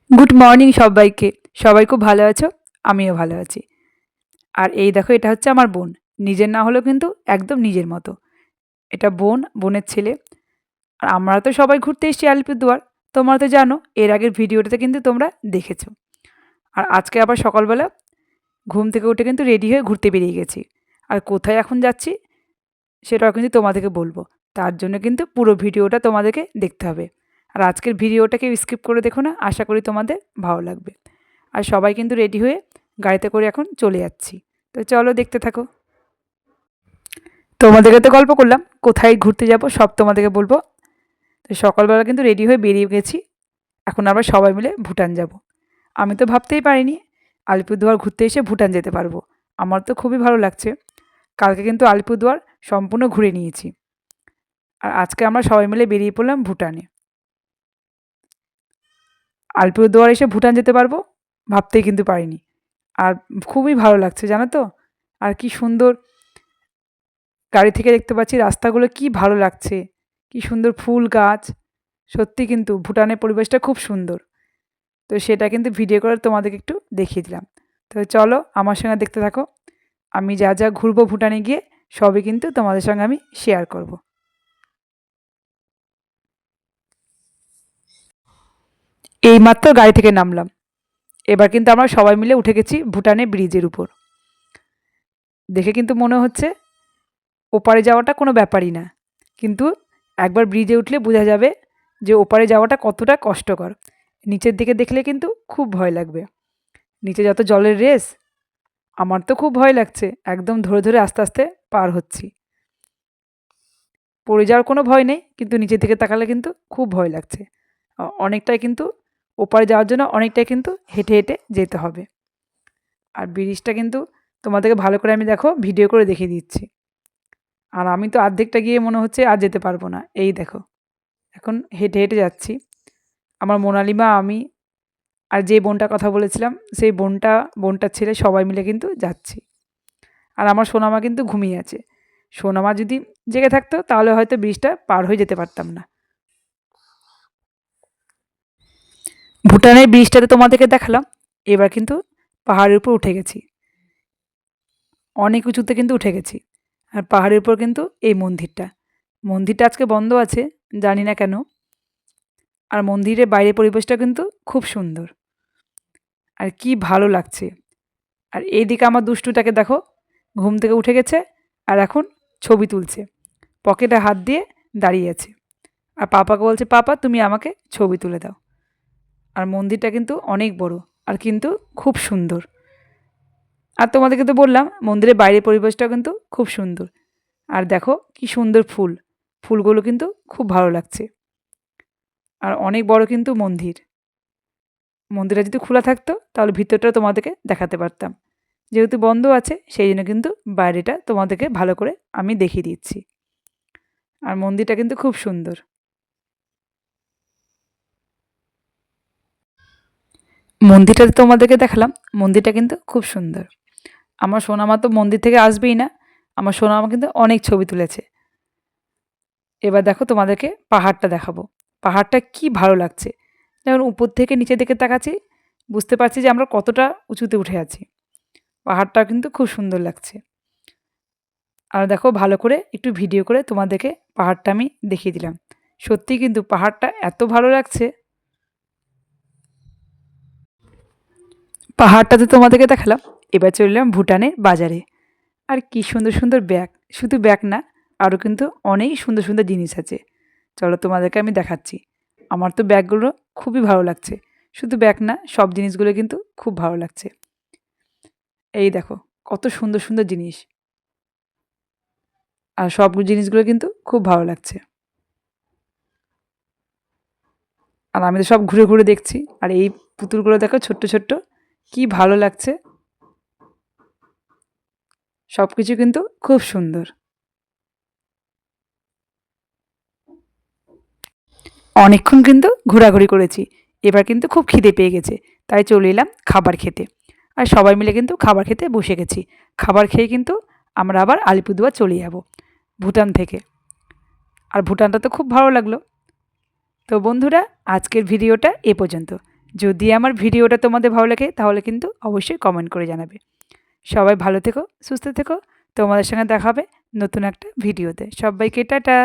Good morning সবাইকে। সবাই খুব ভালো আছো? আমিও ভালো আছি। আর এই দেখো, এটা হচ্ছে আমার বোন। নিজের না হলেও কিন্তু একদম নিজের মতো। এটা বোন, বোনের ছেলে। আর আমরা তো সবাই ঘুরতে এসেছি আলিপুরদুয়ার। তোমরা তো জানো, এর আগের ভিডিওটাতে কিন্তু তোমরা দেখেছো। আর আজকে আবার সকালবেলা ঘুম থেকে উঠে কিন্তু রেডি হয়ে ঘুরতে বেরিয়ে গেছি। আর কোথায় এখন যাচ্ছি সেটাও কিন্তু তোমাদেরকে বলবো। তার জন্য কিন্তু পুরো ভিডিওটা তোমাদেরকে দেখতে হবে। আর আজকের ভিডিওটা কেউ স্কিপ করে দেখো না, আশা করি তোমাদের ভালো লাগবে। আর সবাই কিন্তু রেডি হয়ে গাড়িতে করে এখন চলে যাচ্ছি। তো চলো দেখতে থাকো। তোমাদেরকে তো গল্প করলাম, কোথায় ঘুরতে যাব সব তোমাদেরকে বলবো। তো সকালবেলা কিন্তু রেডি হয়ে বেরিয়ে গেছি। এখন আবার সবাই মিলে ভুটান যাব। আমি তো ভাবতেই পারিনি আলিপুরদুয়ার ঘুরতে এসে ভুটান যেতে পারবো। আমার তো খুবই ভালো লাগছে। কালকে কিন্তু আলিপুরদুয়ার সম্পূর্ণ ঘুরে নিয়েছি। আর আজকে আমরা সবাই মিলে বেরিয়ে পড়লাম ভুটানে। আলিপুরদুয়ার এসে ভুটান যেতে পারবো ভাবতেই কিন্তু পারিনি। আর খুবই ভালো লাগছে জানো তো। আর কি সুন্দর গাড়ি থেকে দেখতে পাচ্ছি রাস্তাগুলো, কি ভালো লাগছে। কি সুন্দর ফুল গাছ। সত্যি কিন্তু ভুটানের পরিবেশটা খুব সুন্দর। তো সেটা কিন্তু ভিডিও করে তোমাদেরকে একটু দেখিয়ে দিলাম। তো চলো আমার সঙ্গে দেখতে থাকো। আমি যা যা ঘুরবো ভুটানে গিয়ে সবই কিন্তু তোমাদের সঙ্গে আমি শেয়ার করব। এইমাত্র গাড়ি থেকে নামলাম। এবার কিন্তু আমরা সবাই মিলে উঠে গেছি ভুটানে ব্রিজের উপর। দেখে কিন্তু মনে হচ্ছে ওপারে যাওয়াটা কোনো ব্যাপারই না। কিন্তু একবার ব্রিজে উঠলে বোঝা যাবে যে ওপারে যাওয়াটা কতটা কষ্টকর। নিচের দিকে দেখলে কিন্তু খুব ভয় লাগবে। নিচে যত জলের রেস, আমার তো খুব ভয় লাগছে। একদম ধরে ধরে আস্তে আস্তে পার হচ্ছি। পড়ে যাওয়ার কোনো ভয় নেই, কিন্তু নিচের দিকে তাকালে কিন্তু খুব ভয় লাগছে। অনেকটাই কিন্তু ওপারে যাওয়ার জন্য অনেকটাই কিন্তু হেঁটে হেঁটে যেতে হবে। আর ব্রিজটা কিন্তু তোমাদেরকে ভালো করে আমি দেখো ভিডিও করে দেখিয়ে দিচ্ছি। আর আমি তো অর্ধেকটা গিয়ে মনে হচ্ছে আর যেতে পারবো না। এই দেখো, এখন হেঁটে হেঁটে যাচ্ছি। আমার মোনালিমা, আমি আর যে বোনটার কথা বলেছিলাম সেই বোনটার ছেলে সবাই মিলে কিন্তু যাচ্ছি। আর আমার সোনামা কিন্তু ঘুমিয়ে আছে। সোনামা যদি জেগে থাকতো তাহলে হয়তো ব্রিজটা পার হয়ে যেতে পারতাম না। ভুটানের ব্রিজটাতে তোমাদেরকে দেখালাম। এবার কিন্তু পাহাড়ের উপর উঠে গেছি। অনেক উঁচুতে কিন্তু উঠে গেছি। আর পাহাড়ের উপর কিন্তু এই মন্দিরটা। মন্দিরটা আজকে বন্ধ আছে, জানি না কেন। আর মন্দিরের বাইরের পরিবেশটা কিন্তু খুব সুন্দর। আর কি ভালো লাগছে। আর এইদিকে আমার দুষ্টুটাকে দেখো, ঘুম থেকে উঠে গেছে আর এখন ছবি তুলছে। পকেটে হাত দিয়ে দাঁড়িয়ে আছে। আর পাপাকে বলছে, পাপা তুমি আমাকে ছবি তুলে দাও। আর মন্দিরটা কিন্তু অনেক বড় আর কিন্তু খুব সুন্দর। আর তোমাদেরকে তো বললাম মন্দিরের বাইরের পরিবেশটাও কিন্তু খুব সুন্দর। আর দেখো কি সুন্দর ফুল। ফুলগুলো কিন্তু খুব ভালো লাগছে। আর অনেক বড় কিন্তু মন্দির। মন্দিরটা যদি খোলা থাকতো তাহলে ভিতরটা তোমাদেরকে দেখাতে পারতাম। যেহেতু বন্ধ আছে সেই জন্য কিন্তু বাইরেটা তোমাদেরকে ভালো করে আমি দেখিয়ে দিচ্ছি। আর মন্দিরটা কিন্তু খুব সুন্দর। মন্দিরটা তোমাদেরকে দেখালাম। মন্দিরটা কিন্তু খুব সুন্দর। আমার সোনামা তো মন্দির থেকে আসবেই না। আমার সোনামা কিন্তু অনেক ছবি তুলেছে। এবার দেখো তোমাদেরকে পাহাড়টা দেখাবো। পাহাড়টা কি ভালো লাগছে। যেমন উপর থেকে নিচের দিকে তাকাচ্ছি, বুঝতে পারছি যে আমরা কতটা উঁচুতে উঠে আছি। পাহাড়টা কিন্তু খুব সুন্দর লাগছে। আর দেখো ভালো করে একটু ভিডিও করে তোমাদেরকে পাহাড়টা আমি দেখিয়ে দিলাম। সত্যিই কিন্তু পাহাড়টা এত ভালো লাগছে। পাহাড়টাতে তোমাদেরকে দেখালাম। এবার চলে এলাম ভুটানের বাজারে। আর কি সুন্দর সুন্দর ব্যাগ, শুধু ব্যাগ না, আরও কিন্তু অনেক সুন্দর সুন্দর জিনিস আছে। চলো তোমাদেরকে আমি দেখাচ্ছি। আমার তো ব্যাগগুলো খুবই ভালো লাগছে। শুধু ব্যাগ না, সব জিনিসগুলো কিন্তু খুব ভালো লাগছে। এই দেখো কত সুন্দর সুন্দর জিনিস। আর সব জিনিসগুলো কিন্তু খুব ভালো লাগছে। আর আমি তো সব ঘুরে ঘুরে দেখছি। আর এই পুতুলগুলো দেখো ছোট্ট ছোট্ট, কি ভালো লাগছে। সব কিছু কিন্তু খুব সুন্দর। অনেকক্ষণ কিন্তু ঘোরাঘুরি করেছি। এবার কিন্তু খুব খিদে পেয়ে গেছে, তাই চলে এলাম খাবার খেতে। আর সবাই মিলে কিন্তু খাবার খেতে বসে গেছি। খাবার খেয়ে কিন্তু আমরা আবার আলিপুরদুয়ার চলে যাব ভুটান থেকে। আর ভুটানটা তো খুব ভালো লাগলো। তো বন্ধুরা, আজকের ভিডিওটা এ পর্যন্ত। যদি আমার ভিডিওটা তোমাদের ভালো লাগে তাহলে কিন্তু অবশ্যই কমেন্ট করে জানাবে। সবাই ভালো থেকো, সুস্থ থেকো। তোমাদের সঙ্গে দেখা হবে নতুন একটা ভিডিওতে। সবাইকে টাটা।